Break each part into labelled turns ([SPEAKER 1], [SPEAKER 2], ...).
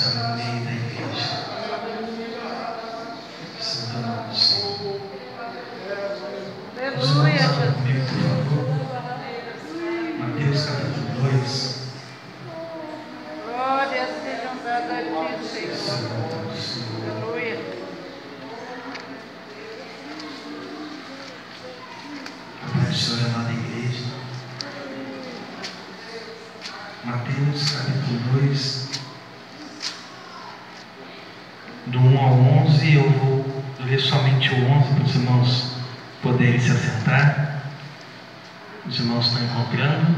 [SPEAKER 1] está no meio da igreja. Santo nome do Senhor. Os irmãos abram comigo, por favor. Mateus capítulo 2.
[SPEAKER 2] Glória sejam dadas a ti, Senhor. Aleluia.
[SPEAKER 1] A paz do Senhor, amada igreja. Mateus capítulo 2, do 1 ao 11, eu vou ler somente o 11 para os irmãos poderem se assentar. Os irmãos estão encontrando?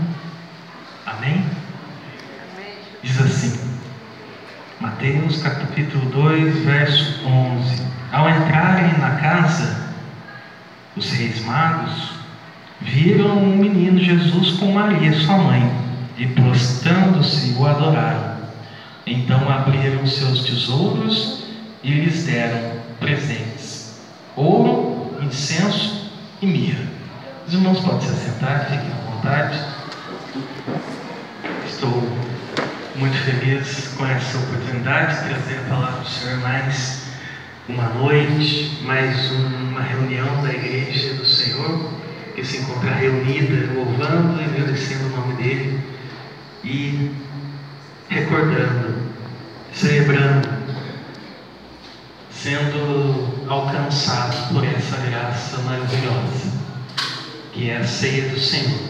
[SPEAKER 1] Amém?
[SPEAKER 2] Amém.
[SPEAKER 1] Diz assim, Mateus capítulo 2, verso 11. Ao entrarem na casa, os reis magos viram um menino Jesus com Maria, sua mãe, e prostrando-se o adoraram. Então abriram seus tesouros e lhes deram presentes: ouro, incenso e mirra. Os irmãos podem se assentar, fiquem à vontade. Estou muito feliz com essa oportunidade de trazer a palavra do Senhor mais uma noite, mais uma reunião da igreja do Senhor, que se encontra reunida, louvando e agradecendo o nome dEle e recordando, celebrando, sendo alcançado por essa graça maravilhosa, que é a ceia do Senhor,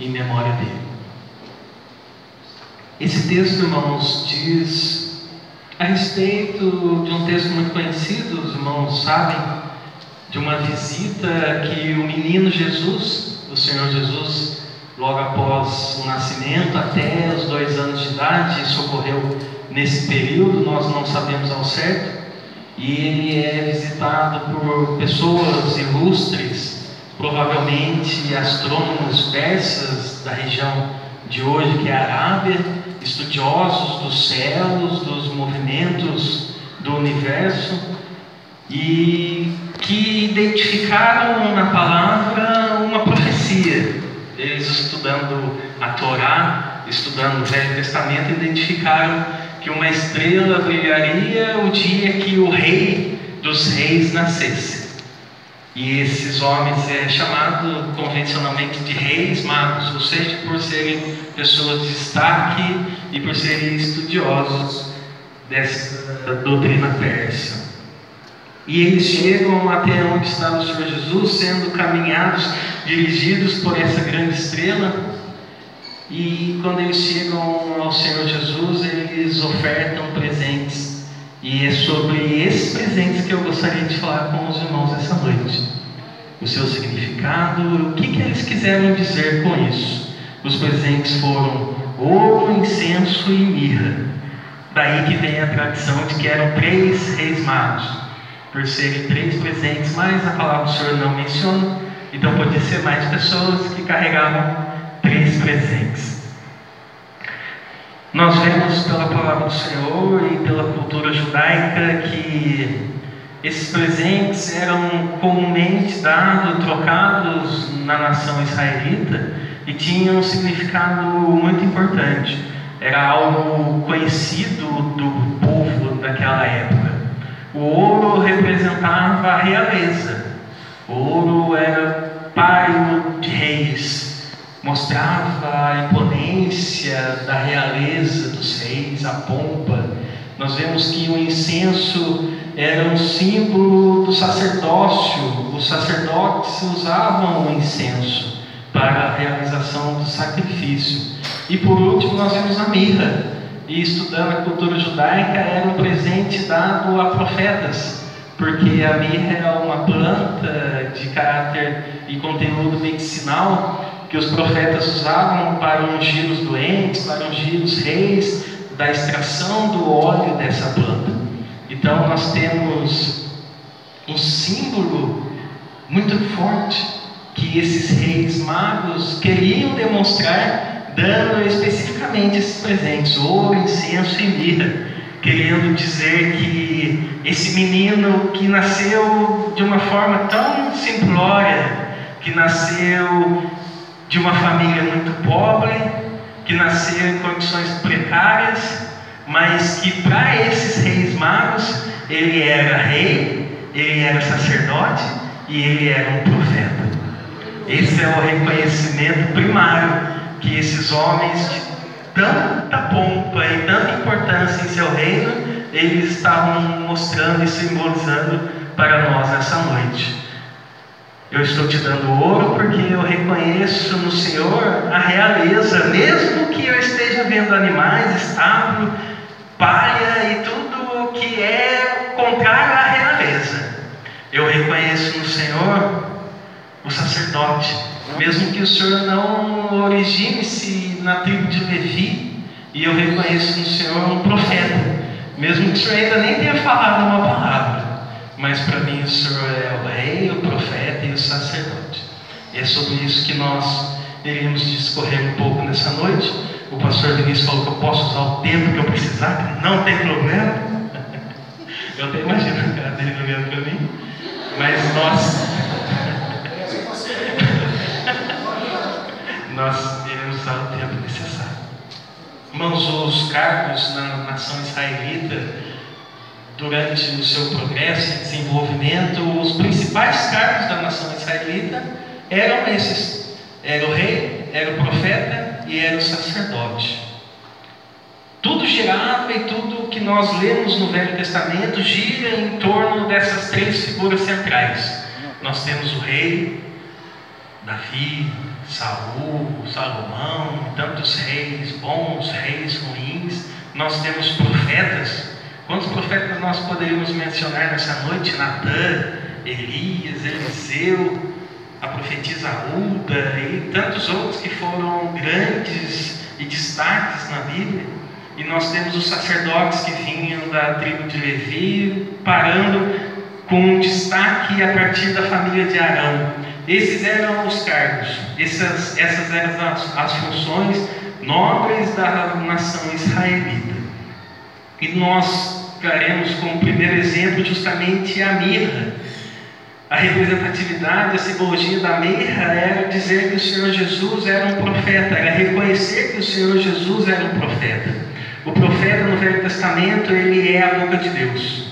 [SPEAKER 1] em memória dEle. Esse texto, irmãos, diz a respeito de um texto muito conhecido, os irmãos sabem, de uma visita que o menino Jesus, o Senhor Jesus, logo após o nascimento, até os 2 anos de idade, isso ocorreu nesse período, nós não sabemos ao certo, e ele é visitado por pessoas ilustres, provavelmente astrônomos persas da região de hoje, que é a Arábia, estudiosos dos céus, dos movimentos do universo, e que identificaram na palavra uma profecia. Eles, estudando a Torá, estudando o Velho Testamento, identificaram que uma estrela brilharia o dia que o Rei dos Reis nascesse. E esses homens é chamado convencionalmente de reis magos, ou seja, por serem pessoas de destaque e por serem estudiosos dessa doutrina persa. E eles chegam até onde está o Senhor Jesus, sendo caminhados, dirigidos por essa grande estrela. E quando eles chegam ao Senhor Jesus, eles ofertam presentes. E é sobre esses presentes que eu gostaria de falar com os irmãos essa noite. O seu significado, o que eles quiseram dizer com isso. Os presentes foram ouro, incenso e mirra. Daí que vem a tradição de que eram 3 reis magos, por serem 3 presentes, mas a palavra do Senhor não menciona, então podia ser mais pessoas que carregavam 3 presentes. Nós vemos pela palavra do Senhor e pela cultura judaica que esses presentes eram comumente dados, trocados na nação israelita e tinham um significado muito importante. Era algo conhecido do povo daquela época. O ouro representava a realeza. O ouro era páreo de reis. Mostrava a imponência da realeza dos reis, a pompa. Nós vemos que o incenso era um símbolo do sacerdócio. Os sacerdotes usavam o incenso para a realização do sacrifício. E por último nós vemos a mirra. E estudando a cultura judaica, era um presente dado a profetas, porque a mirra é uma planta de caráter e conteúdo medicinal que os profetas usavam para ungir os doentes, para ungir os reis, da extração do óleo dessa planta. Então nós temos um símbolo muito forte que esses reis magos queriam demonstrar, dando especificamente esses presentes, ouro, incenso e mirra, querendo dizer que esse menino que nasceu de uma forma tão simplória, que nasceu de uma família muito pobre, que nasceu em condições precárias, mas que para esses reis magos, ele era rei, ele era sacerdote e ele era um profeta. Esse é o reconhecimento primário que esses homens de tanta pompa e tanta importância em seu reino, eles estavam mostrando e simbolizando para nós nessa noite. Eu estou te dando ouro porque eu reconheço no Senhor a realeza, mesmo que eu esteja vendo animais, estábulo, palha e tudo que é contrário à realeza. Eu reconheço no Senhor o sacerdote, mesmo que o Senhor não origine-se na tribo de Levi, e eu reconheço no Senhor um profeta, mesmo que o Senhor ainda nem tenha falado uma palavra, mas para mim o Senhor é o rei, o profeta e o sacerdote. E é sobre isso que nós iremos discorrer um pouco nessa noite. O pastor Vinícius falou que eu posso usar o tempo que eu precisar, não tem problema. Eu até imagino a cara dele olhando para mim, mas nós iremos usar o tempo necessário. Irmãos, os cargos na nação israelita, durante o seu progresso e desenvolvimento, os principais cargos da nação israelita eram esses: era o rei, era o profeta e era o sacerdote. Tudo girava e tudo que nós lemos no Velho Testamento gira em torno dessas três figuras centrais. Nós temos o rei, Davi, Saul, Salomão, tantos reis bons, reis ruins. Nós temos profetas. Quantos profetas nós poderíamos mencionar nessa noite? Natã, Elias, Eliseu, a profetisa Hulda e tantos outros que foram grandes e destaques na Bíblia. E nós temos os sacerdotes que vinham da tribo de Levi, parando com um destaque a partir da família de Arão. Esses eram os cargos, essas eram as funções nobres da nação israelita. E nós traremos como primeiro exemplo justamente a mirra. A representatividade, a simbologia da mirra era dizer que o Senhor Jesus era um profeta, era reconhecer que o Senhor Jesus era um profeta. O profeta no Velho Testamento, ele é a boca de Deus.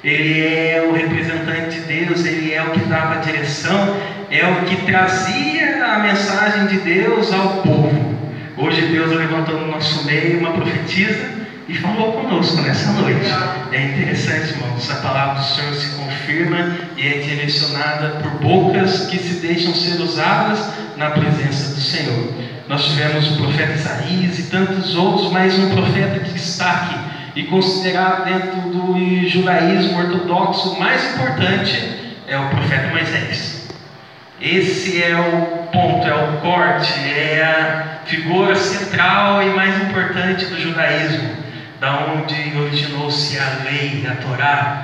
[SPEAKER 1] Ele é o representante de Deus, ele é o que dava a direção, é o que trazia a mensagem de Deus ao povo. Hoje Deus levantou no nosso meio uma profetisa e falou conosco nessa noite. É interessante, irmãos, a palavra do Senhor se confirma e é direcionada por bocas que se deixam ser usadas na presença do Senhor. Nós tivemos o profeta Isaías e tantos outros, mas um profeta de destaque e considerado dentro do judaísmo ortodoxo o mais importante é o profeta Moisés. Esse é o ponto, é o corte, é a figura central e mais importante do judaísmo, da onde originou-se a lei, a Torá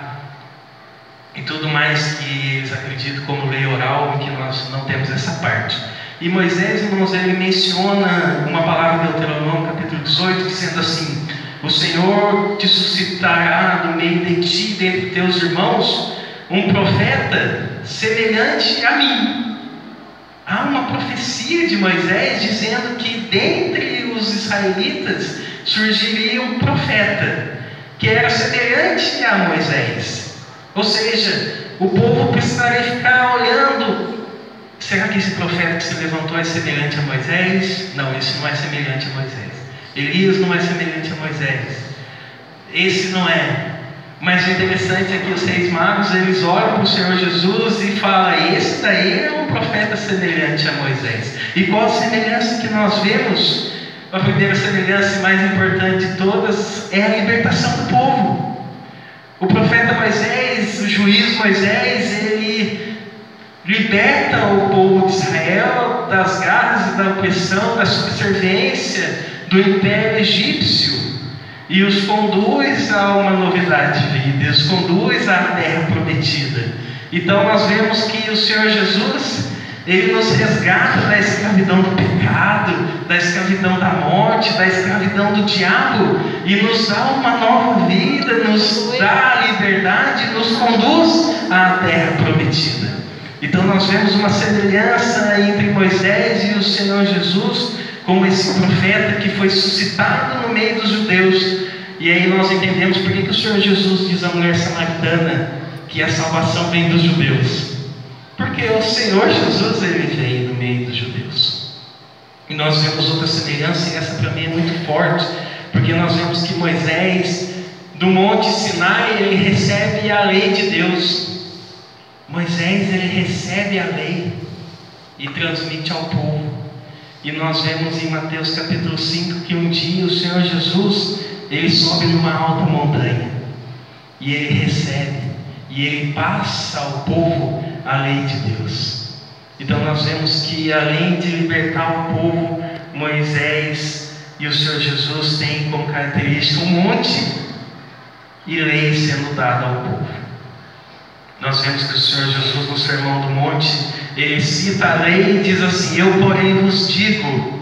[SPEAKER 1] e tudo mais que eles acreditam como lei oral, e que nós não temos essa parte. E Moisés, irmãos, ele menciona uma palavra de Deuteronômio capítulo 18, dizendo assim: o Senhor te suscitará do meio de ti, dentre teus irmãos, um profeta semelhante a mim. Há uma profecia de Moisés dizendo que dentre os israelitas surgiria um profeta que era semelhante a Moisés. Ou seja, o povo precisaria ficar olhando: será que esse profeta que se levantou é semelhante a Moisés? Não, esse não é semelhante a Moisés. Elias não é semelhante a Moisés. Esse não é. Mas o interessante é que os reis magos, eles olham para o Senhor Jesus e falam: esse daí é um profeta semelhante a Moisés. E qual a semelhança que nós vemos? A primeira semelhança mais importante de todas é a libertação do povo. O profeta Moisés, o juiz Moisés, ele liberta o povo de Israel das garras e da opressão, da subserviência do império egípcio, e os conduz a uma novidade de vida, os conduz à terra prometida. Então nós vemos que o Senhor Jesus, ele nos resgata da escravidão do pecado, da escravidão da morte, da escravidão do diabo, e nos dá uma nova vida, nos dá a liberdade, nos conduz à terra prometida. Então nós vemos uma semelhança entre Moisés e o Senhor Jesus, como esse profeta que foi suscitado no meio dos judeus E aí nós entendemos por que o Senhor Jesus diz à mulher samaritana que a salvação vem dos judeus. Porque o Senhor Jesus, ele veio no meio dos judeus. E nós vemos outra semelhança, e essa para mim é muito forte, porque nós vemos que Moisés, do Monte Sinai, ele recebe a lei de Deus. Moisés, ele recebe a lei e transmite ao povo. E nós vemos em Mateus capítulo 5 que um dia o Senhor Jesus, ele sobe numa alta montanha e ele recebe e ele passa ao povo a lei de Deus. Então nós vemos que além de libertar o povo, Moisés e o Senhor Jesus têm como característica um monte e lei sendo dada ao povo. Nós vemos que o Senhor Jesus no Sermão do Monte, ele cita a lei e diz assim: eu porém vos digo.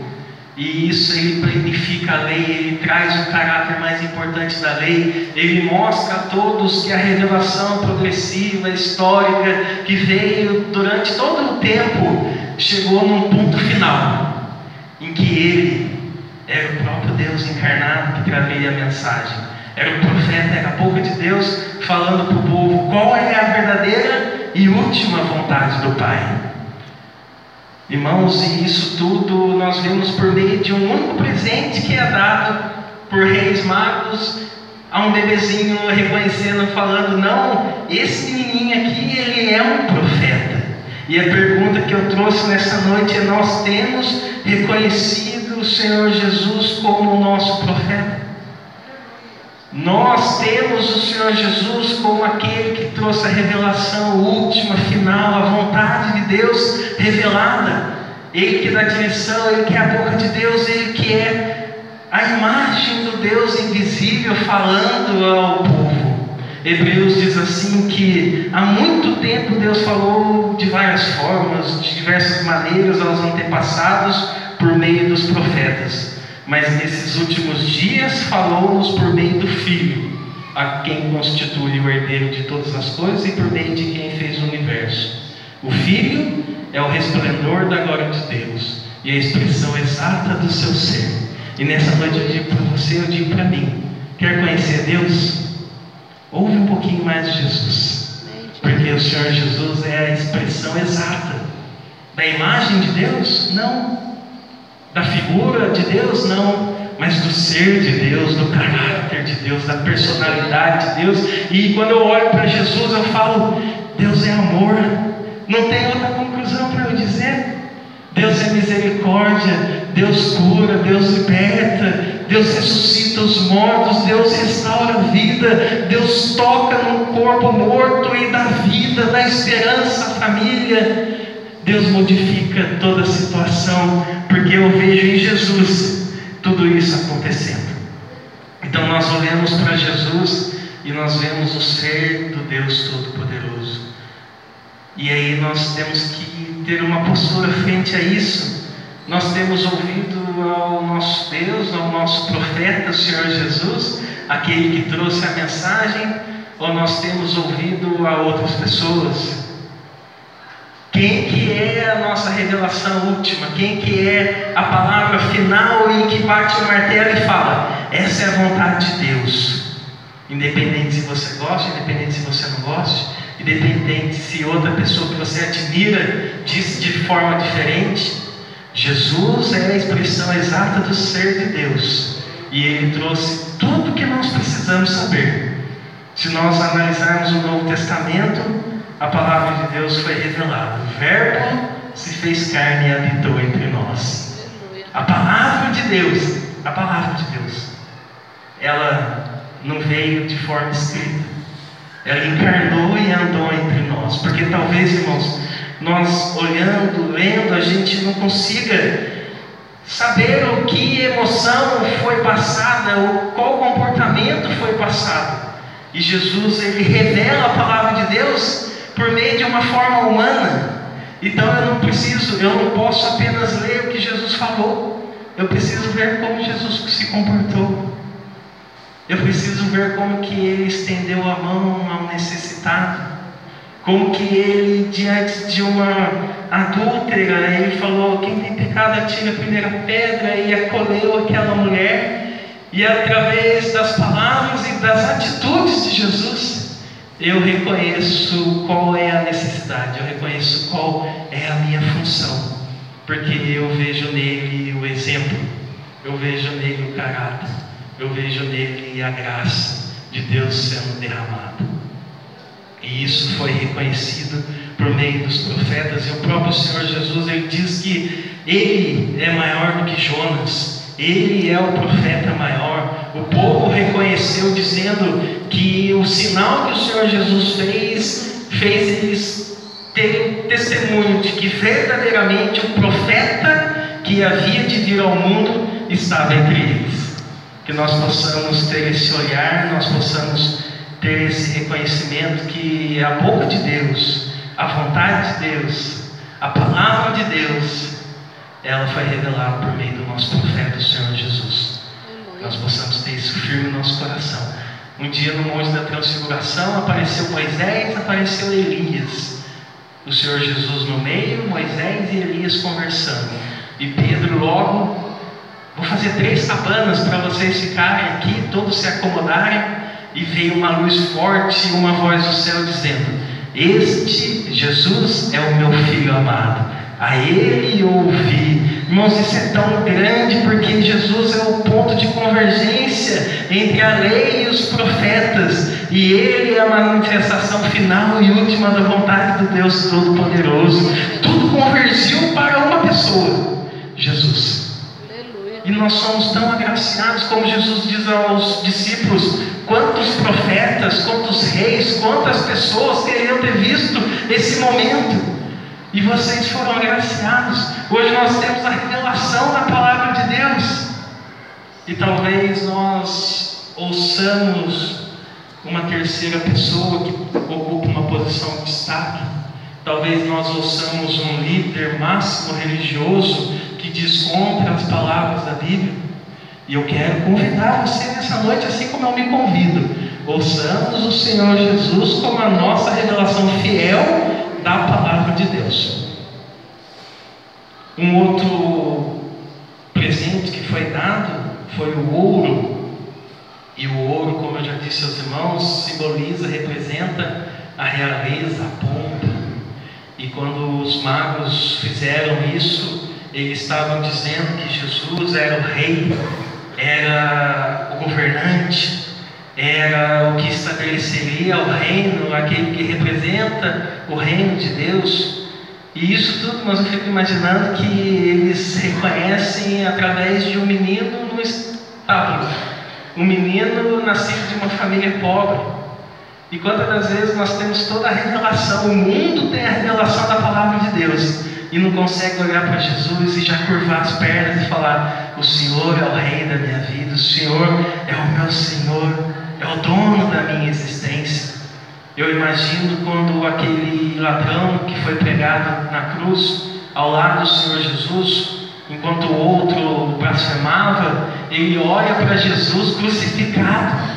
[SPEAKER 1] E isso ele planifica a lei, ele traz o caráter mais importante da lei, ele mostra a todos que a revelação progressiva, histórica, que veio durante todo o tempo, chegou num ponto final, em que ele era o próprio Deus encarnado que trazia a mensagem, era o profeta, era a boca de Deus falando para o povo qual é a verdadeira e última vontade do Pai. Irmãos, e isso tudo nós vemos por meio de um único presente que é dado por reis magos a um bebezinho reconhecendo, falando: não, esse menininho aqui, ele é um profeta. E a pergunta que eu trouxe nessa noite é: nós temos reconhecido o Senhor Jesus como o nosso profeta? Nós temos o Senhor Jesus como aquele que trouxe a revelação última, final, a vontade de Deus revelada. Ele que dá direção, Ele que é a boca de Deus, Ele que é a imagem do Deus invisível falando ao povo. Hebreus diz assim que há muito tempo Deus falou de várias formas, de diversas maneiras aos antepassados por meio dos profetas. Mas nesses últimos dias falou-nos por meio do Filho, a quem constitui o herdeiro de todas as coisas e por meio de quem fez o universo. O Filho é o resplendor da glória de Deus e a expressão exata do seu ser. E nessa noite eu digo para você, eu digo para mim: quer conhecer Deus? Ouve um pouquinho mais de Jesus, porque o Senhor Jesus é a expressão exata da imagem de Deus? Não. Da figura de Deus? Não, mas do ser de Deus, do caráter de Deus, da personalidade de Deus. E quando eu olho para Jesus, eu falo: Deus é amor. Não tem outra conclusão para eu dizer. Deus é misericórdia, Deus cura, Deus liberta, Deus ressuscita os mortos, Deus restaura a vida, Deus toca no corpo morto e dá vida, dá esperança à família. Deus modifica toda a situação, porque eu vejo em Jesus tudo isso acontecendo. Então nós olhamos para Jesus e nós vemos o ser do Deus Todo-Poderoso. E aí nós temos que ter uma postura frente a isso. Nós temos ouvido ao nosso Deus, ao nosso profeta, o Senhor Jesus, aquele que trouxe a mensagem, ou nós temos ouvido a outras pessoas? Quem que é a nossa revelação última? Quem que é a palavra final e que bate o martelo e fala: essa é a vontade de Deus? Independente se você gosta, independente se você não gosta, independente se outra pessoa que você admira disse de forma diferente, Jesus é a expressão exata do ser de Deus. E Ele trouxe tudo o que nós precisamos saber. Se nós analisarmos o Novo Testamento, a palavra de Deus foi revelada. O Verbo se fez carne e habitou entre nós. A palavra de Deus, ela não veio de forma escrita. Ela encarnou e andou entre nós. Porque talvez, irmãos, nós olhando, lendo, a gente não consiga saber o que emoção foi passada, ou qual comportamento foi passado. E Jesus, Ele revela a palavra de Deus por meio de uma forma humana. Então eu não posso apenas ler o que Jesus falou. Eu preciso ver como Jesus se comportou. Eu preciso ver como que Ele estendeu a mão ao necessitado. Como que Ele, diante de uma adúltera, Ele falou: quem tem pecado atire a primeira pedra, e acolheu aquela mulher. E através das palavras e das atitudes de Jesus, eu reconheço qual é a necessidade, eu reconheço qual é a minha função, porque eu vejo nele o exemplo, eu vejo nele o caráter, eu vejo nele a graça de Deus sendo derramada. E isso foi reconhecido por meio dos profetas, e o próprio Senhor Jesus, ele diz que ele é maior do que Jonas. Ele é o profeta maior. O povo reconheceu, dizendo que o sinal que o Senhor Jesus fez eles terem testemunho de que verdadeiramente o profeta que havia de vir ao mundo estava entre eles. Que nós possamos ter esse olhar, nós possamos ter esse reconhecimento que a boca de Deus, a vontade de Deus, a palavra de Deus, ela foi revelada por meio do nosso profeta, o Senhor Jesus. Nós possamos ter isso firme no nosso coração. Um dia no Monte da Transfiguração apareceu Moisés, apareceu Elias. O Senhor Jesus no meio, Moisés e Elias conversando. E Pedro logo: vou fazer 3 cabanas para vocês ficarem aqui, todos se acomodarem. E veio uma luz forte e uma voz do céu dizendo: este Jesus é o meu Filho amado, a Ele ouvi. Irmãos, isso é tão grande, porque Jesus é o ponto de convergência entre a lei e os profetas, e Ele é a manifestação final e última da vontade do Deus Todo-Poderoso. Tudo convergiu para uma pessoa, Jesus. E nós somos tão agraciados, como Jesus diz aos discípulos: quantos profetas, quantos reis, quantas pessoas queriam ter visto esse momento, e vocês foram agraciados. Hoje nós temos a revelação da palavra de Deus, e talvez nós ouçamos uma terceira pessoa que ocupa uma posição de destaque. Talvez nós ouçamos um líder máximo religioso que diz contra as palavras da Bíblia. E eu quero convidar você nessa noite, assim como eu me convido: ouçamos o Senhor Jesus como a nossa revelação fiel da palavra de Deus. Um outro presente que foi dado foi o ouro. E o ouro, como eu já disse aos irmãos, simboliza, representa a realeza, a pompa. E quando os magos fizeram isso, eles estavam dizendo que Jesus era o rei, era o governante, era o que estabeleceria o reino, aquele que representa o reino de Deus. E isso tudo nós ficamos imaginando que eles reconhecem através de um menino no estábulo, um menino nascido de uma família pobre. E quantas das vezes nós temos toda a revelação, o mundo tem a revelação da palavra de Deus, e não consegue olhar para Jesus e já curvar as pernas e falar: o Senhor é o rei da minha vida, o Senhor é o meu Senhor, é o dono da minha existência. Eu imagino quando aquele ladrão que foi pregado na cruz ao lado do Senhor Jesus, enquanto o outro blasfemava, ele olha para Jesus crucificado,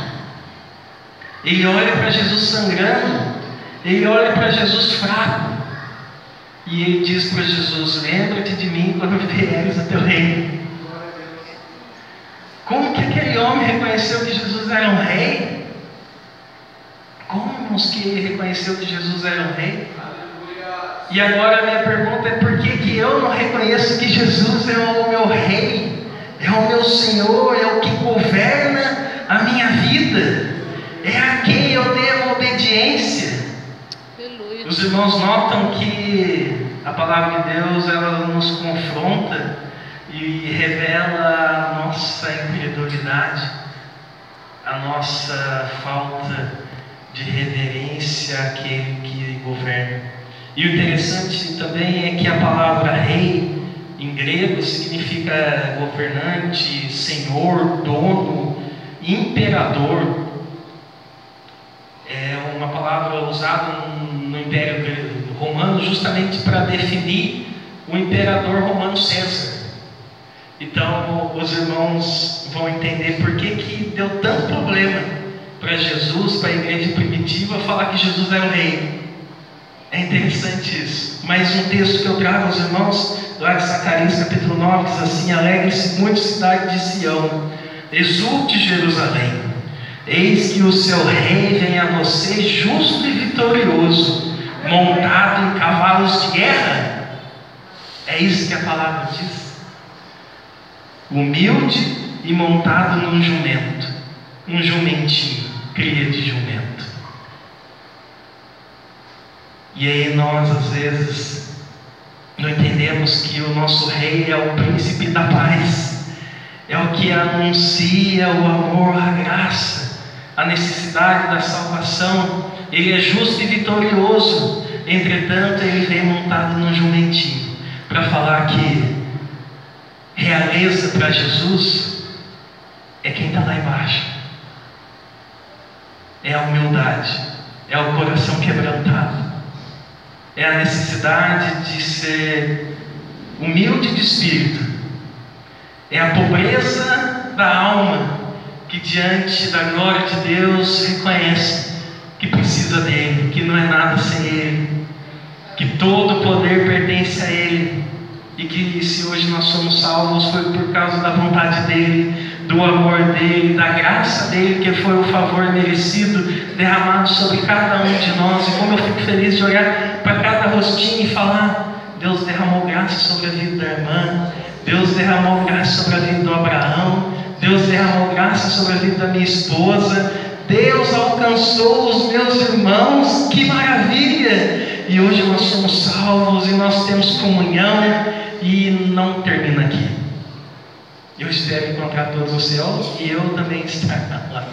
[SPEAKER 1] ele olha para Jesus sangrando, ele olha para Jesus fraco, e ele diz para Jesus: lembra-te de mim quando vieres a teu reino. Como que aquele homem reconheceu que Jesus era um rei? Como que ele reconheceu que Jesus era um rei? E agora a minha pergunta é: por que eu não reconheço que Jesus é o meu rei, é o meu Senhor, é o que governa a minha vida, é a quem eu devo obediência? Os irmãos notam que a palavra de Deus, ela nos confronta e revela a nossa incredulidade, a nossa falta de reverência àquele que governa. E o interessante também é que a palavra rei em grego significa governante, senhor, dono, imperador. É uma palavra usada no Império Romano justamente para definir o imperador romano César. Então os irmãos vão entender por que deu tanto problema para Jesus, para a igreja primitiva, falar que Jesus era o rei. É interessante isso. Mais um texto que eu trago aos irmãos, lá de Zacarias capítulo 9, diz assim: alegre-se muito, cidade de Sião, Exulte Jerusalém, eis que o seu rei vem a você justo e vitorioso, montado em cavalos de guerra. É isso que a palavra diz. Humilde e montado num jumento, um jumentinho, cria de jumento. E aí nós às vezes não entendemos que o nosso rei é o príncipe da paz, é o que anuncia o amor, a graça, a necessidade da salvação. Ele é justo e vitorioso, entretanto ele vem montado num jumentinho, para falar que realeza para Jesus é quem está lá embaixo, é a humildade, é o coração quebrantado, é a necessidade de ser humilde de espírito, é a pobreza da alma que diante da glória de Deus reconhece que precisa dele, que não é nada sem ele, que todo o poder pertence a ele, e que se hoje nós somos salvos foi por causa da vontade dele, do amor dele, da graça dele, que foi o favor merecido derramado sobre cada um de nós. E como eu fico feliz de olhar para cada rostinho e falar: Deus derramou graça sobre a vida da irmã, Deus derramou graça sobre a vida do Abraão, Deus derramou graça sobre a vida da minha esposa, Deus alcançou os meus irmãos, que maravilha! E hoje nós somos salvos e nós temos comunhão, e não termina aqui. Eu espero encontrar todos os céus e eu também estar lá.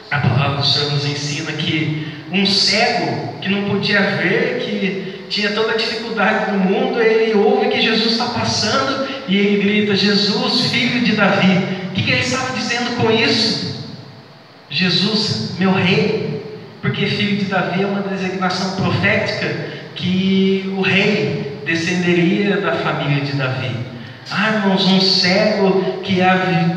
[SPEAKER 1] A palavra do Senhor nos ensina que um cego que não podia ver, que tinha toda a dificuldade do mundo, ele ouve que Jesus está passando e ele grita: Jesus, filho de Davi. O que ele estava dizendo com isso? Jesus, meu rei. Porque filho de Davi é uma designação profética que o rei descenderia da família de Davi. Irmãos, um cego que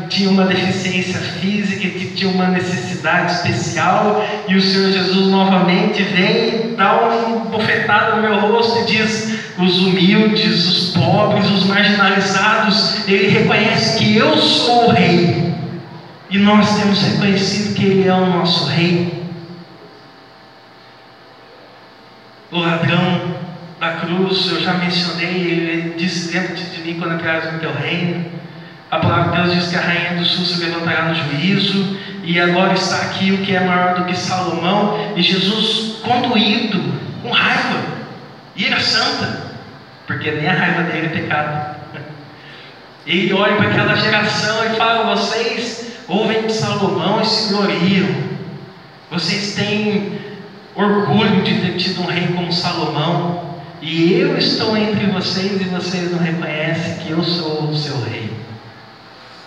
[SPEAKER 1] tinha uma deficiência física, que tinha uma necessidade especial, e o Senhor Jesus novamente vem, dá uma bofetada no meu rosto e diz: os humildes, os pobres, os marginalizados, ele reconhece que eu sou o rei, e nós temos reconhecido que ele é o nosso rei. O ladrão da cruz, eu já mencionei, ele disse: lembra-te de mim quando entrares no teu reino. A palavra de Deus diz que a rainha do sul se levantará no juízo, e agora está aqui o que é maior do que Salomão, e Jesus conduído, com raiva, ira santa, porque nem a raiva dele é pecado. Ele olha para aquela geração e fala: vocês ouvem de Salomão e se gloriam, vocês têm orgulho de ter tido um rei como Salomão, e eu estou entre vocês e vocês não reconhecem que eu sou o seu rei.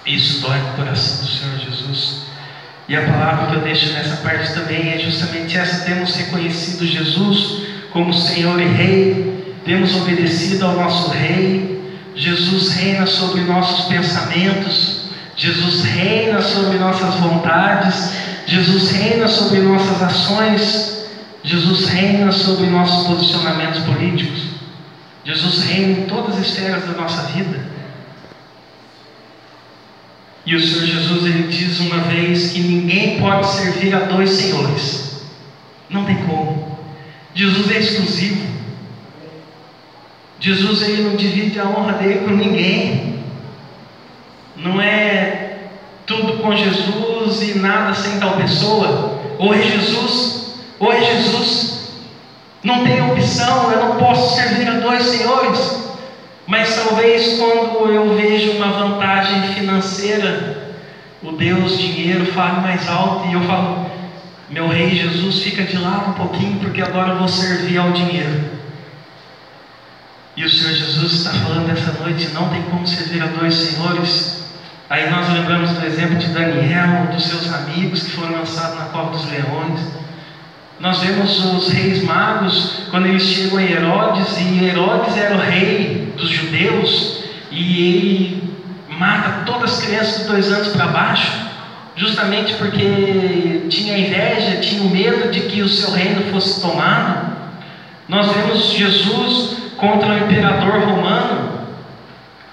[SPEAKER 1] Isso dói no coração do Senhor Jesus. E a palavra que eu deixo nessa parte também é justamente essa: temos reconhecido Jesus como Senhor e Rei, temos obedecido ao nosso Rei. Jesus reina sobre nossos pensamentos, Jesus reina sobre nossas vontades, Jesus reina sobre nossas ações, Jesus reina sobre nossos posicionamentos políticos, Jesus reina em todas as esferas da nossa vida. E o Senhor Jesus, ele diz uma vez que ninguém pode servir a dois senhores, não tem como. Jesus é exclusivo, Jesus ele não divide a honra dele com ninguém, não é tudo com Jesus e nada sem tal pessoa. Ou é Jesus ou é Jesus, não tem opção. Eu não posso servir a dois senhores. Mas talvez quando eu vejo uma vantagem financeira, o Deus dinheiro fale mais alto, e eu falo: meu rei Jesus, fica de lado um pouquinho, porque agora eu vou servir ao dinheiro. E o Senhor Jesus está falando essa noite: não tem como servir a dois senhores. Aí nós lembramos do exemplo de Daniel, dos seus amigos que foram lançados na cova dos leões. Nós vemos os reis magos, quando eles chegam a Herodes, e Herodes era o rei dos judeus, e ele mata todas as crianças de 2 anos para baixo, justamente porque tinha inveja, tinha o medo de que o seu reino fosse tomado. Nós vemos Jesus contra o imperador romano,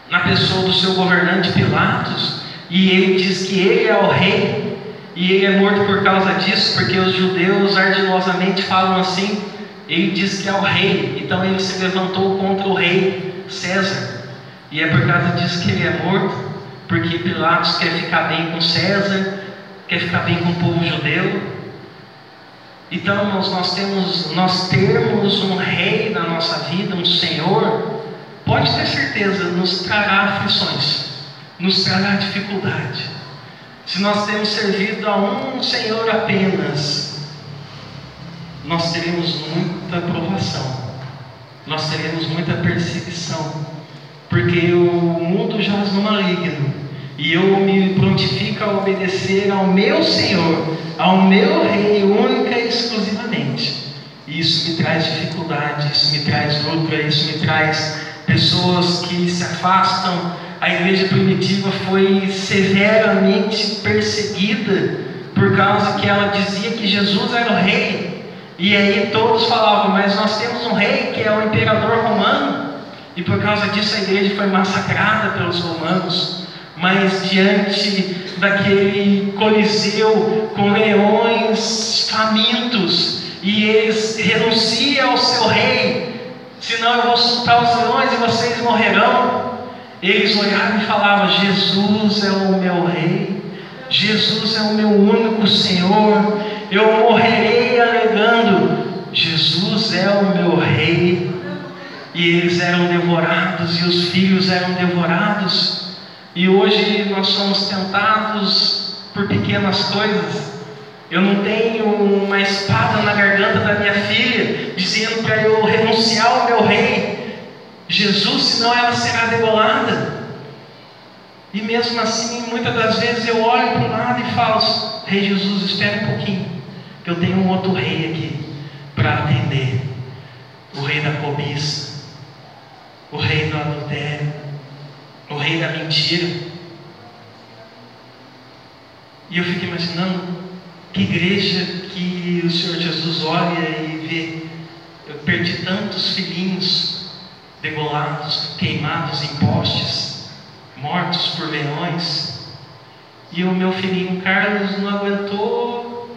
[SPEAKER 1] na pessoa do seu governante Pilatos, e ele diz que ele é o rei, e ele é morto por causa disso, porque os judeus ardilosamente falam assim. Ele diz que é o rei, então ele se levantou contra o rei César, e é por causa disso que ele é morto, porque Pilatos quer ficar bem com César, quer ficar bem com o povo judeu. Então, irmãos, nós termos um rei na nossa vida, um Senhor, pode ter certeza, nos trará aflições, nos trará dificuldade. Se nós temos servido a um Senhor apenas, nós teremos muita provação, nós teremos muita perseguição, porque o mundo jaz no maligno, e eu me prontifico a obedecer ao meu Senhor, ao meu Rei, única e exclusivamente. E isso me traz dificuldade, isso me traz luta, isso me traz pessoas que se afastam. A igreja primitiva foi severamente perseguida por causa que ela dizia que Jesus era o Rei. E aí todos falavam, mas nós temos um rei que é o imperador romano, e por causa disso a igreja foi massacrada pelos romanos. Mas diante daquele coliseu com leões famintos, e eles renunciam ao seu rei, senão eu vou soltar os leões e vocês morrerão. Eles olhavam e falavam, Jesus é o meu rei, Jesus é o meu único Senhor, eu morrerei alegando, Jesus é o meu rei. E eles eram devorados, e os filhos eram devorados. E hoje nós somos tentados por pequenas coisas. Eu não tenho uma espada na garganta da minha filha, dizendo para eu renunciar ao meu rei, Jesus, senão ela será degolada. E mesmo assim, muitas das vezes eu olho para o lado e falo, Rei Jesus, espera um pouquinho, que eu tenho um outro rei aqui para atender. O rei da cobiça, o rei do adultério, o rei da mentira. E eu fico imaginando que igreja que o Senhor Jesus olha e vê, eu perdi tantos filhinhos degolados, queimados em postes, mortos por leões, e o meu filhinho Carlos não aguentou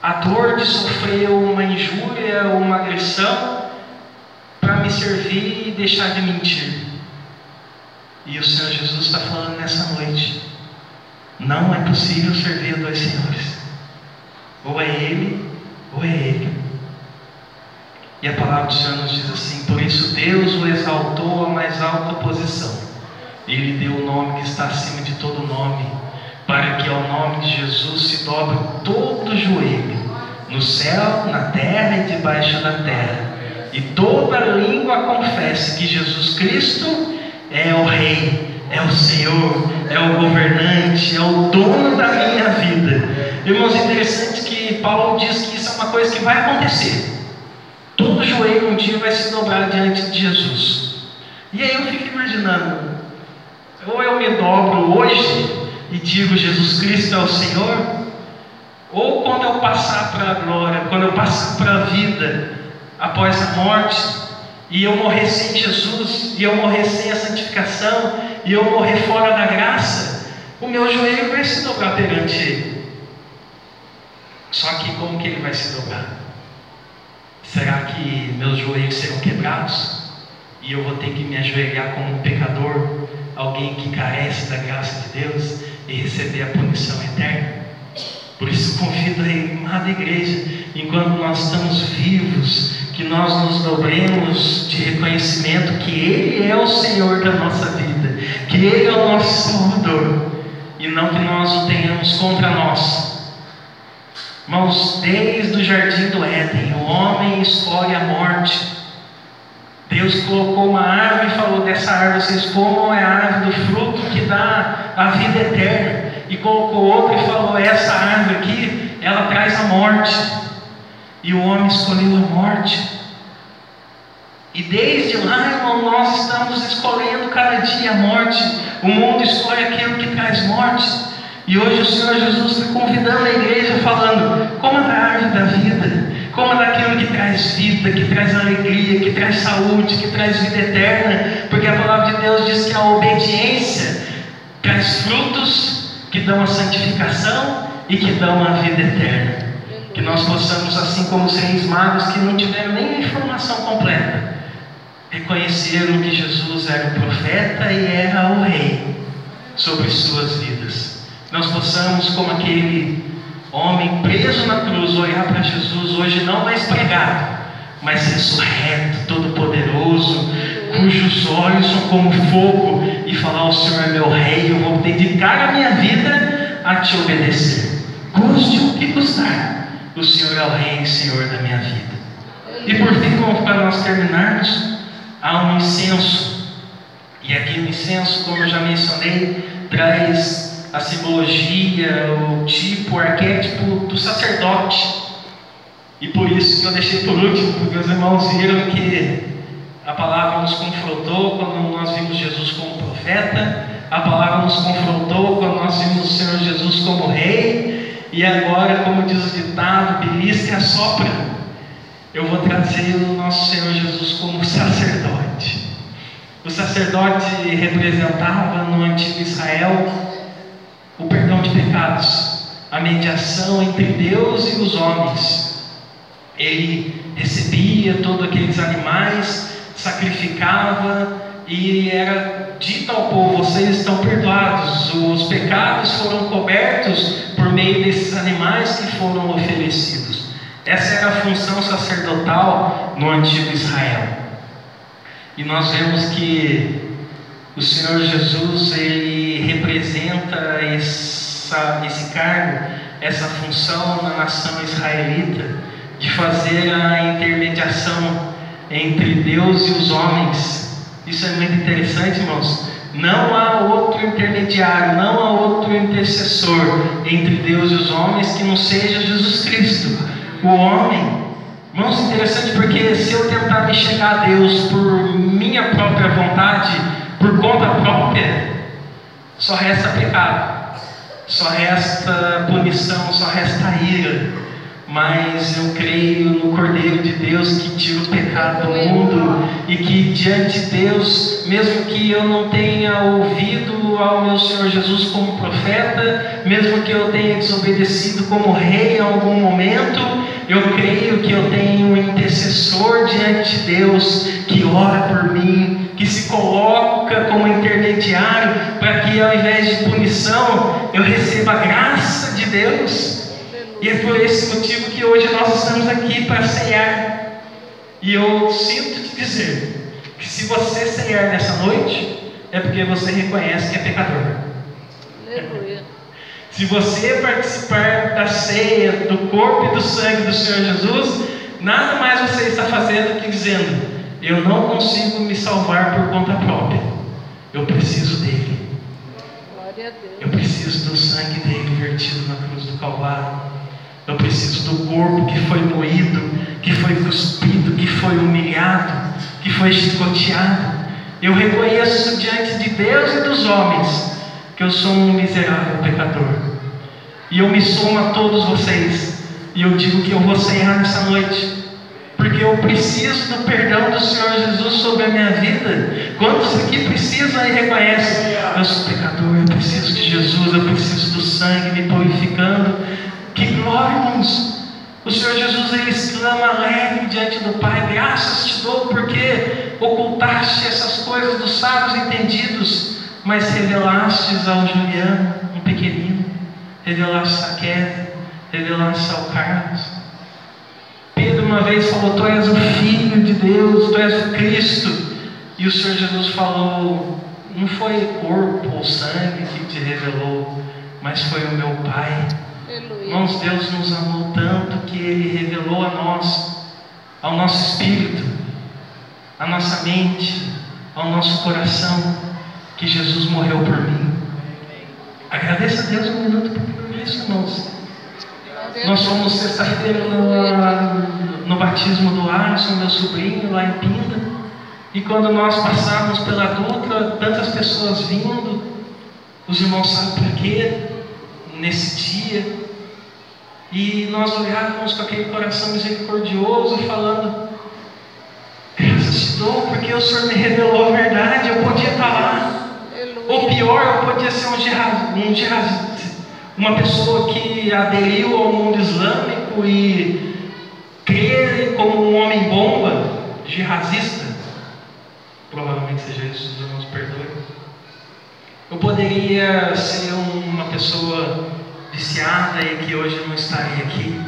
[SPEAKER 1] a dor de sofrer uma injúria ou uma agressão para me servir e deixar de mentir. E o Senhor Jesus está falando nessa noite, não é possível servir a dois senhores, ou é Ele ou é Ele. E a palavra do Senhor nos diz assim, por isso Deus o exaltou à mais alta posição, Ele deu o nome que está acima de todo nome, para que ao nome de Jesus se dobre todo joelho, no céu, na terra e debaixo da terra, e toda língua confesse que Jesus Cristo é o Rei, é o Senhor, é o governante, é o dono da minha vida. Irmãos, é interessante que Paulo diz que isso é uma coisa que vai acontecer. Todo joelho um dia vai se dobrar diante de Jesus. E aí eu fico imaginando, ou eu me dobro hoje e digo Jesus Cristo é o Senhor, ou quando eu passar para a glória, quando eu passar para a vida após a morte, e eu morrer sem Jesus, e eu morrer sem a santificação, e eu morrer fora da graça, o meu joelho vai se dobrar perante Ele. Só que como que Ele vai se dobrar? Será que meus joelhos serão quebrados? E eu vou ter que me ajoelhar como um pecador, alguém que carece da graça de Deus, e receber a punição eterna? Por isso convido a amada igreja, enquanto nós estamos vivos, que nós nos dobremos de reconhecimento que Ele é o Senhor da nossa vida, que Ele é o nosso Salvador, e não que nós o tenhamos contra nós. Irmãos, desde o jardim do Éden, o homem escolhe a morte. Deus colocou uma árvore e falou, dessa árvore vocês comam, é a árvore do fruto que dá a vida eterna. E colocou outra e falou, essa árvore aqui, ela traz a morte. E o homem escolheu a morte. E desde lá, irmão, nós estamos escolhendo cada dia a morte. O mundo escolhe aquilo que traz morte. E hoje o Senhor Jesus está convidando a igreja, falando, coma da árvore da vida, coma daquilo que traz vida, que traz alegria, que traz saúde, que traz vida eterna, porque a palavra de Deus diz que a obediência traz traz frutos que dão a santificação e que dão a vida eterna. Que nós possamos, assim como os reis magos que não tiveram nem a informação completa, reconheceram que Jesus era o profeta e era o rei sobre suas vidas. Nós possamos, como aquele homem preso na cruz, olhar para Jesus hoje não mais pregado, mas ressurreto, todo-poderoso, cujos olhos são como fogo, e falar: o Senhor é meu rei, eu vou dedicar a minha vida a te obedecer, custe o que custar, o Senhor é o rei e Senhor da minha vida. E por fim, como para nós terminarmos, há um incenso, e aqui o incenso, como eu já mencionei, traz a simbologia, o tipo, o arquétipo do sacerdote. E por isso que eu deixei por último, porque os irmãos viram que a palavra nos confrontou quando nós vimos Jesus como profeta, a palavra nos confrontou quando nós vimos o Senhor Jesus como rei, e agora, como diz o ditado, belisca e assopra, eu vou trazer o nosso Senhor Jesus como sacerdote. O sacerdote representava no antigo Israel o perdão de pecados, a mediação entre Deus e os homens. Ele recebia todos aqueles animais, sacrificava e era dito ao povo: vocês estão perdoados, os pecados foram cobertos por meio desses animais que foram oferecidos. Essa era a função sacerdotal no antigo Israel. E nós vemos que o Senhor Jesus, ele representa esse cargo, essa função na nação israelita, de fazer a intermediação entre Deus e os homens. Isso é muito interessante, irmãos. Não há outro intermediário, não há outro intercessor entre Deus e os homens que não seja Jesus Cristo, o homem. Irmãos, interessante, porque se eu tentar me chegar a Deus por minha própria vontade, por conta própria, só resta pecado, só resta punição, só resta ira. Mas eu creio no Cordeiro de Deus que tira o pecado do mundo, e que diante de Deus, mesmo que eu não tenha ouvido ao meu Senhor Jesus como profeta, mesmo que eu tenha desobedecido como rei em algum momento, eu creio que eu tenho um intercessor diante de Deus que ora por mim, que se coloca como intermediário para que, ao invés de punição, eu receba a graça de Deus. E é por esse motivo que hoje nós estamos aqui para ceiar. E eu sinto te dizer que se você ceiar nessa noite, é porque você reconhece que é pecador.
[SPEAKER 2] Aleluia.
[SPEAKER 1] Se você participar da ceia, do corpo e do sangue do Senhor Jesus, nada mais você está fazendo que dizendo: eu não consigo me salvar por conta própria, eu preciso dele.
[SPEAKER 2] Glória a Deus.
[SPEAKER 1] Eu preciso do sangue dele vertido na cruz do Calvário. Eu preciso do corpo que foi moído, que foi cuspido, que foi humilhado, que foi chicoteado. Eu reconheço diante de Deus e dos homens que eu sou um miserável pecador. E eu me somo a todos vocês, e eu digo que eu vou ceiar nessa noite, porque eu preciso do perdão do Senhor Jesus sobre a minha vida. Quantos aqui precisam e reconhecem: eu sou pecador, eu preciso de Jesus, eu preciso do sangue me purificando. Que glória, irmãos! O Senhor Jesus, ele exclama alegre diante do Pai: graças te dou, porque ocultaste essas coisas dos sábios entendidos, mas revelastes ao Juliano, um pequenino, revelastes a Kevin, revelastes ao Carlos. Pedro uma vez falou: tu és o Filho de Deus, tu és o Cristo. E o Senhor Jesus falou: não foi corpo ou sangue que te revelou, mas foi o meu Pai. Irmãos, Deus nos amou tanto que Ele revelou a nós, ao nosso espírito, à nossa mente, ao nosso coração, que Jesus morreu por mim. Agradeça a Deus um minuto por isso, irmãos. Nós fomos sexta-feira no batismo do Alisson, meu sobrinho, lá em Pinda. E quando nós passávamos pela Dutra, tantas pessoas vindo, os irmãos sabem para quê? Nesse dia. E nós olhávamos com aquele coração misericordioso, falando: graças te dou, porque o Senhor me revelou a verdade. Eu podia estar lá, ou pior, eu podia ser um uma pessoa que aderiu ao mundo islâmico e crê como um homem-bomba, jihadista, provavelmente seja isso, Deus nos perdoe. Eu poderia ser uma pessoa viciada e que hoje não estaria aqui,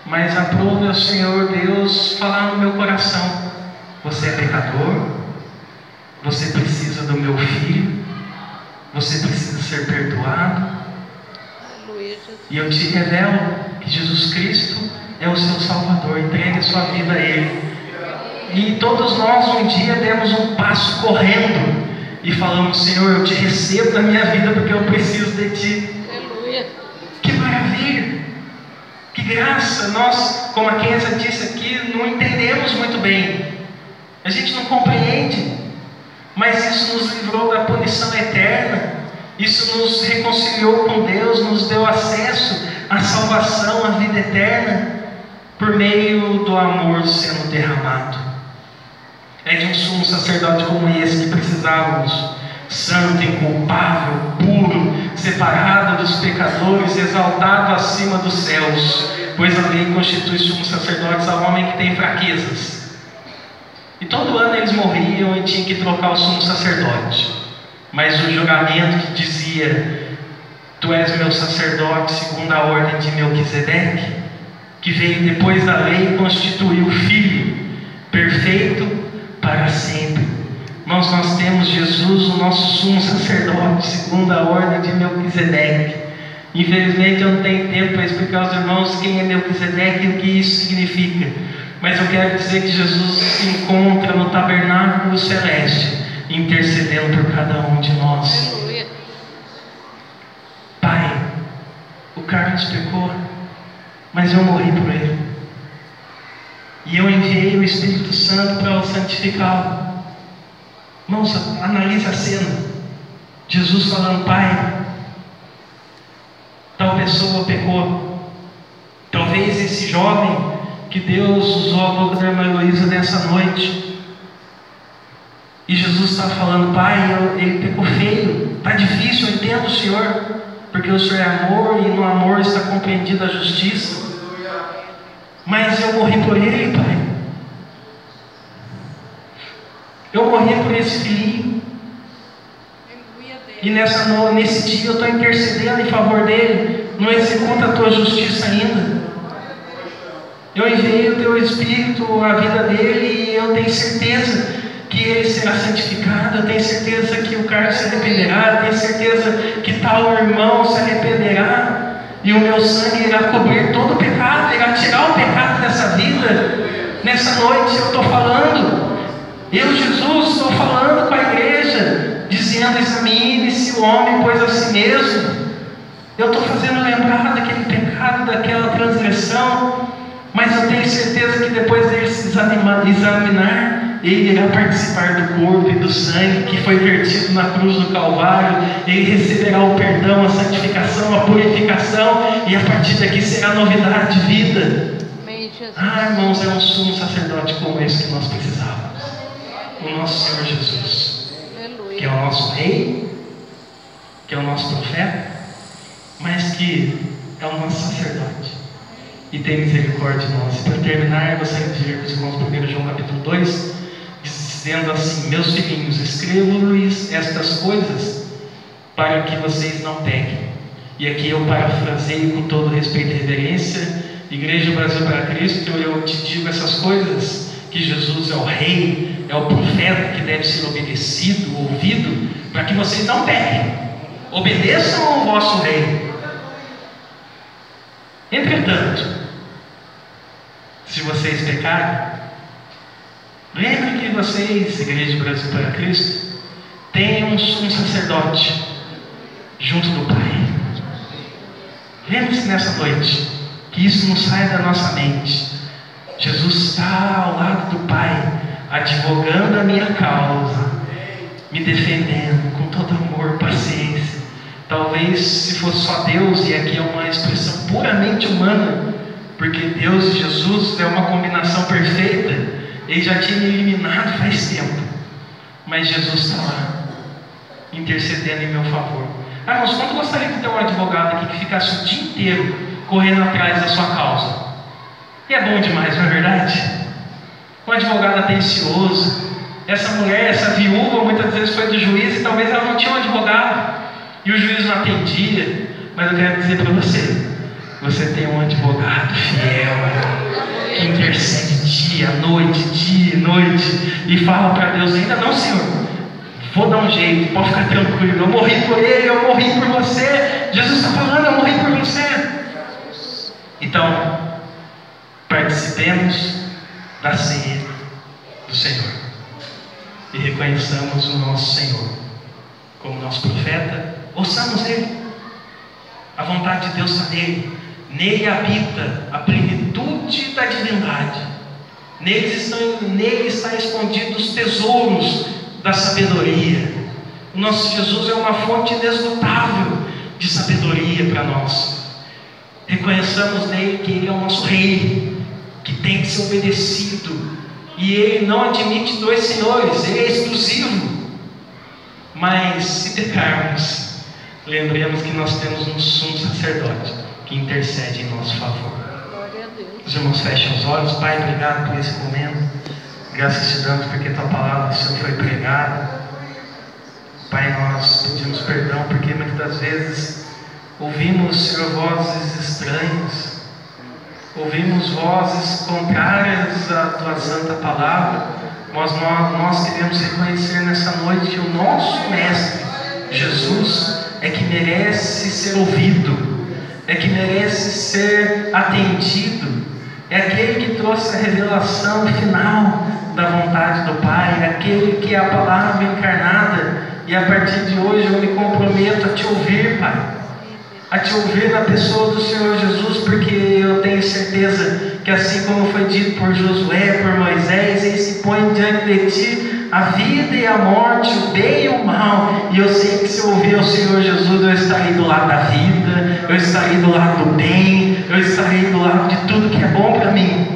[SPEAKER 1] mas aprove ao Senhor Deus falar no meu coração: você é pecador, você precisa do meu filho, você precisa ser perdoado. E eu te revelo que Jesus Cristo é o seu Salvador. Entregue a sua vida a Ele. E todos nós um dia demos um passo correndo e falamos: Senhor, eu te recebo na minha vida porque eu preciso de Ti.
[SPEAKER 2] Aleluia.
[SPEAKER 1] Que maravilha, que graça. Nós, como a Kenza disse aqui, não entendemos muito bem, a gente não compreende, mas isso nos livrou da punição eterna. Isso nos reconciliou com Deus, nos deu acesso à salvação, à vida eterna, por meio do amor sendo derramado. É de um sumo sacerdote como esse que precisávamos, santo, inculpável, puro, separado dos pecadores, exaltado acima dos céus, pois a lei constitui sumo sacerdotes ao homem que tem fraquezas. E todo ano eles morriam e tinham que trocar o sumo sacerdote. Mas o juramento que dizia: tu és meu sacerdote segundo a ordem de Melquisedeque, que veio depois da lei, constituiu o Filho perfeito para sempre. Nós temos Jesus, o nosso sumo sacerdote segundo a ordem de Melquisedeque. Infelizmente eu não tenho tempo para explicar aos irmãos quem é Melquisedeque e o que isso significa, mas eu quero dizer que Jesus se encontra no tabernáculo celeste, intercedendo por cada um de nós.
[SPEAKER 2] Aleluia.
[SPEAKER 1] Pai, o Carlos pecou, mas eu morri por ele, e eu enviei o Espírito Santo para o santificá-lo. Irmãos, analise a cena. Jesus falando: Pai, tal pessoa pecou. Talvez esse jovem que Deus usou a boca da irmã Heloísa nessa noite, e Jesus está falando: Pai, ele pecou feio, está difícil, eu entendo o Senhor, porque o Senhor é amor e no amor está compreendida a justiça, mas eu morri por ele, Pai. Eu morri por esse filhinho, e nesse dia eu estou intercedendo em favor dele. Não executa a tua justiça ainda. Eu enviei o teu Espírito à vida dele, e eu tenho certeza que ele será santificado. Eu tenho certeza que o Carlos se arrependerá. Eu tenho certeza que tal irmão se arrependerá, e o meu sangue irá cobrir todo o pecado, irá tirar o pecado dessa vida. Nessa noite eu estou falando, eu, Jesus, estou falando com a igreja, dizendo: examine-se o homem, pois a si mesmo. Eu estou fazendo lembrar daquele pecado, daquela transgressão, mas eu tenho certeza que depois dele se examinar, ele irá participar do corpo e do sangue que foi vertido na cruz do Calvário. Ele receberá o perdão, a santificação, a purificação, e a partir daqui será novidade de vida. Ah, irmãos, é um sumo sacerdote como esse que nós precisávamos. O nosso Senhor Jesus, que é o nosso Rei, que é o nosso profeta, mas que é o nosso sacerdote e tem misericórdia de nós. E para terminar, eu gostaria de dizer para os irmãos 1 João capítulo 2, dizendo assim: meus filhinhos, escrevo-lhes estas coisas para que vocês não pequem. E aqui eu parafraseio com todo respeito e reverência: Igreja Brasil para Cristo, eu te digo essas coisas, que Jesus é o Rei, é o profeta que deve ser obedecido, ouvido, para que vocês não pequem. Obedeçam ao vosso Rei. Entretanto, se vocês pecarem, lembre que vocês, Igreja Brasil para Cristo, têm um sumo sacerdote junto do Pai. Lembre-se nessa noite que isso não sai da nossa mente. Jesus está ao lado do Pai, advogando a minha causa, me defendendo com todo amor, paciência. Talvez se fosse só Deus, e aqui é uma expressão puramente humana, porque Deus e Jesus é uma combinação perfeita, ele já tinha me eliminado faz tempo, mas Jesus está lá, intercedendo em meu favor. Ah, mas quanto gostaria de ter um advogado aqui que ficasse o dia inteiro correndo atrás da sua causa? E é bom demais, não é verdade? Um advogado atencioso. Essa mulher, essa viúva, muitas vezes foi do juiz e talvez ela não tinha um advogado. E o juiz não atendia. Mas eu quero dizer para você, você tem um advogado fiel, que intercede dia, noite, e fala para Deus: ainda não, Senhor, vou dar um jeito, pode ficar tranquilo, eu morri por ele, eu morri por você. Jesus está falando, eu morri por você. Então, participemos da ceia do Senhor e reconheçamos o nosso Senhor como nosso profeta. Ouçamos Ele. A vontade de Deus está nele. Nele habita a plenitude da divindade. Nele está escondido os tesouros da sabedoria. O nosso Jesus é uma fonte inesgotável de sabedoria para nós. Reconheçamos nele que Ele é o nosso Rei, que tem que ser obedecido. E Ele não admite dois senhores, Ele é exclusivo. Mas se pecarmos, lembremos que nós temos um sumo sacerdote que intercede em nosso favor. Os irmãos fecham os olhos. Pai, obrigado por esse momento. Graças te damos porque tua palavra, Senhor, foi pregada. Pai, nós pedimos perdão porque muitas das vezes ouvimos, Senhor, vozes estranhas, ouvimos vozes contrárias à tua santa palavra, mas nós queremos reconhecer nessa noite que o nosso Mestre, Jesus, é que merece ser ouvido, é que merece ser atendido, é aquele que trouxe a revelação final da vontade do Pai, é aquele que é a palavra encarnada. E a partir de hoje eu me comprometo a te ouvir, Pai, a te ouvir na pessoa do Senhor Jesus, porque eu tenho certeza que assim como foi dito por Josué, por Moisés, eles se põem diante de ti a vida e a morte, o bem e o mal, e eu sei que se eu ouvir ao Senhor Jesus, eu estarei do lado da vida, eu estarei do lado do bem, eu estarei do lado de tudo que é bom para mim.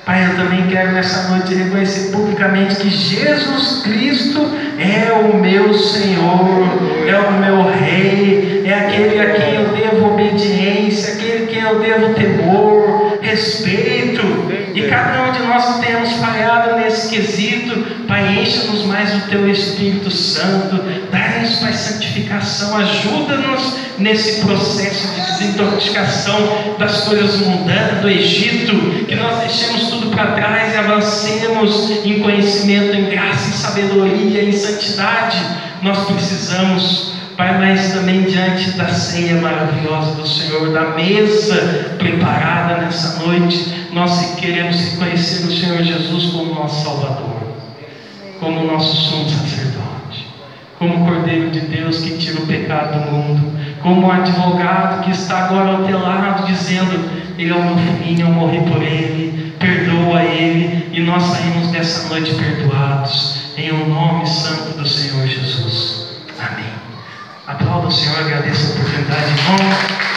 [SPEAKER 1] Pai, eu também quero nessa noite reconhecer publicamente que Jesus Cristo é o meu Senhor, é o meu Rei, é aquele a quem eu devo obediência, aquele a quem eu devo temor, respeito. E cada um de nós que temos falhado nesse quesito, Pai, encha-nos mais do Teu Espírito Santo, dá-nos, Pai, santificação, ajuda-nos nesse processo de desintoxicação das coisas mundanas do Egito, que nós deixemos tudo para trás e avancemos em conhecimento, em graça, em sabedoria, em santidade. Nós precisamos, Pai, mas também diante da ceia maravilhosa do Senhor, da mesa preparada nessa noite, nós queremos reconhecer o Senhor Jesus como nosso Salvador, como nosso sumo sacerdote, como o Cordeiro de Deus que tira o pecado do mundo, como o advogado que está agora ao teu lado dizendo: Ele é o meu filhinho, eu morri por ele, perdoa ele, e nós saímos dessa noite perdoados, em o nome santo do Senhor Jesus. Amém. Aplauda o Senhor, agradeça a oportunidade, irmão.